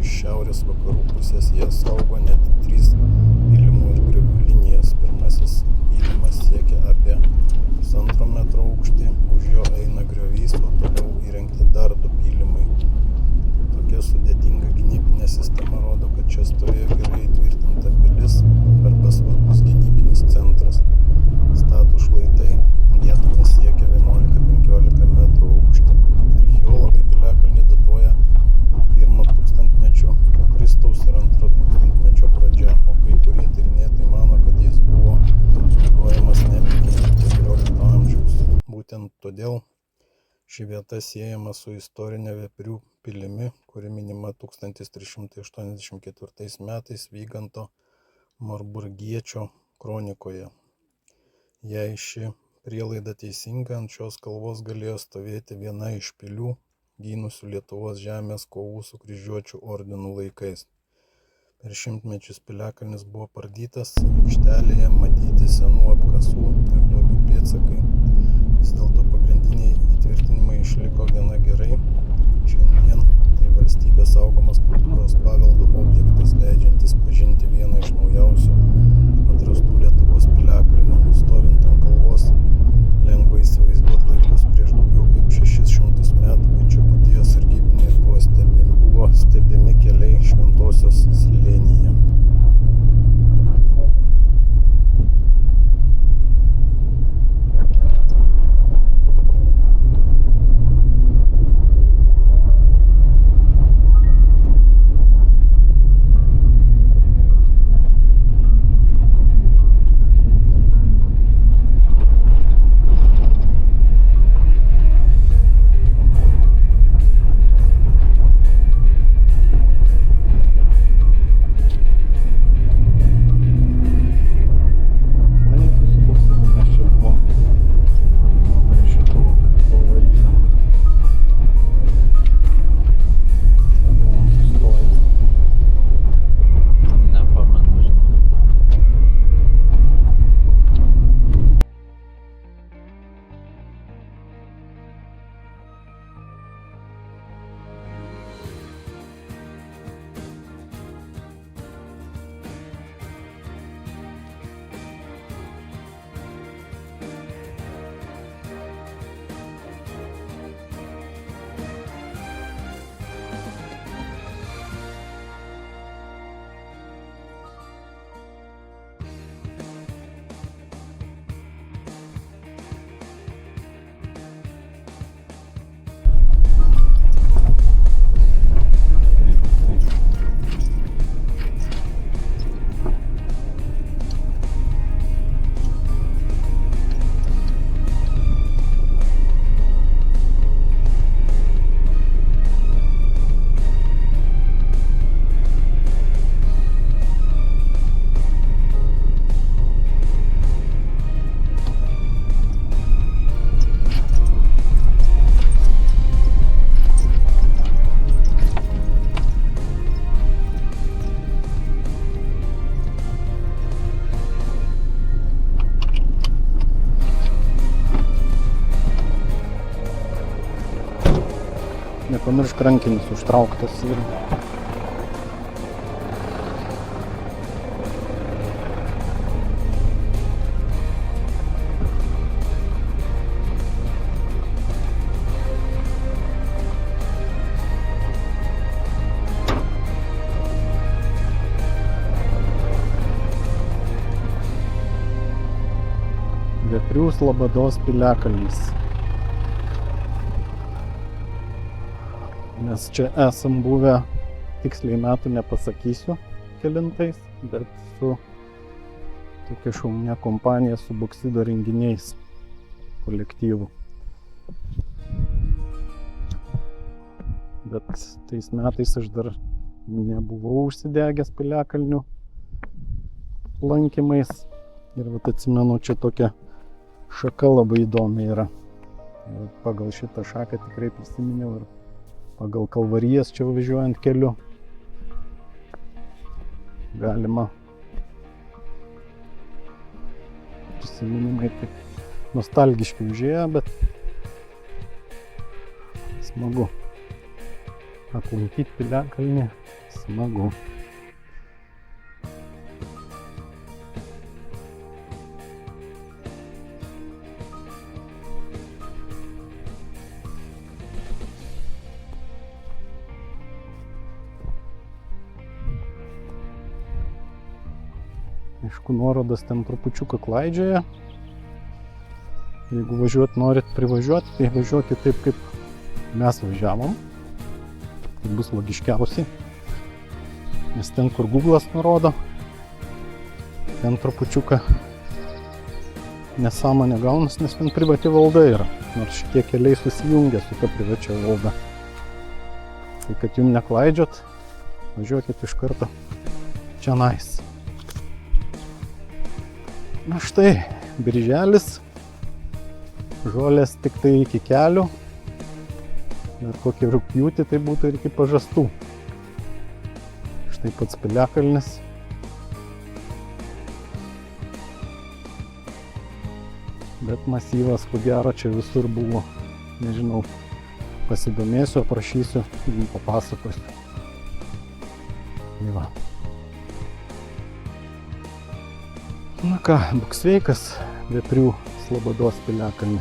iš šiaurės vakarų pusės jas saugo net 3 pylimų ir griovių linijas. Pirmasis pylimas siekia apie 1,5 metro aukštį, už jo eina griovys, o toliau įrengti dar 2 pylimai. Tokia sudėtinga gynybinė sistema rodo, kad čia stovėjo gerai įtvirtinta pilis arba svarbus gynybinis centras. Statūs šlaitai vietomis siekia 11-15 metrų aukštį. Archeologai piliakalnį datuoja 1 tūkstantmečio po Kristaus ir 2 tūkstantmečio pradžia, o kai kurie tyrinėtojai mano, kad jis buvo naudojamas net iki 14 amžiaus. Būtent todėl ši vieta siejama su istorine Veprių pilimi, kuri minima 1384 metais Vyganto Marburgiečio kronikoje. Jei ši prielaida teisinga, ant šios kalvos galėjo stovėti viena iš pilių, gynusių Lietuvos žemės kovų su kryžiuočių ordinų laikais. Per šimtmečius piliakalnis buvo pardytas, aikštelėje matyti senų apkasų ir duobių pėdsakai. Vis dėlto pagrindiniai įtvirtinimai išliko gana gerai. Šiandien tai valstybės saugomas kultūros paveldo objektas, leidžiantis pažinti vieną iš naujausių atrastų Lietuvos piliakalnių. Stovint ant kalvos lengva įsivaizduoti laikus prieš daugiau kaip 600 metų, kai čia budėjo sargybiniai ir buvo stebimi keliai Šventosios slėnyje. Nepamiršk rankinis užtrauktas ir Veprių Slabados piliakalnis. Mes čia esam buvę, tiksliai metų nepasakysiu kelintais, bet su tokia šaunia kompanija, su Boksido renginiais kolektyvu. Bet tais metais aš dar nebuvau užsidegęs piliakalnių lankymais. Ir vat atsimenu, čia tokia šaka labai įdomi yra. Ir pagal šitą šaką tikrai prisiminiau ir pagal Kalvarijas čia važiuojant keliu galima prisiminimai taip nostalgiški užėję, bet smagu. aplankyti piliakalnį smagu. Aišku, nuorodas ten trupučiuką klaidžioja. Jeigu norit privažiuoti, tai važiuokit taip, kaip mes važiavom. Tai bus logiškiausiai. Nes ten, kur Google'as nurodo, ten trupučiuką nesąmonė gaunas, nes ten privati valda yra. Nors šitie keliai susijungia su ta privačia valda. Tai kad jums neklaidžiot, važiuokit iš karto čionais. Na štai, birželis, žolės tik tai iki kelių, ir kokį rugpjūtį tai būtų ir iki pažastų. Štai pats piliakalnis. Bet masyvas, ko gero, čia visur buvo. Nežinau, pasidomėsiu, aprašysiu, papasakosiu. Tai va. Na ką, būk sveikas, Veprių Slobodos piliakalnį.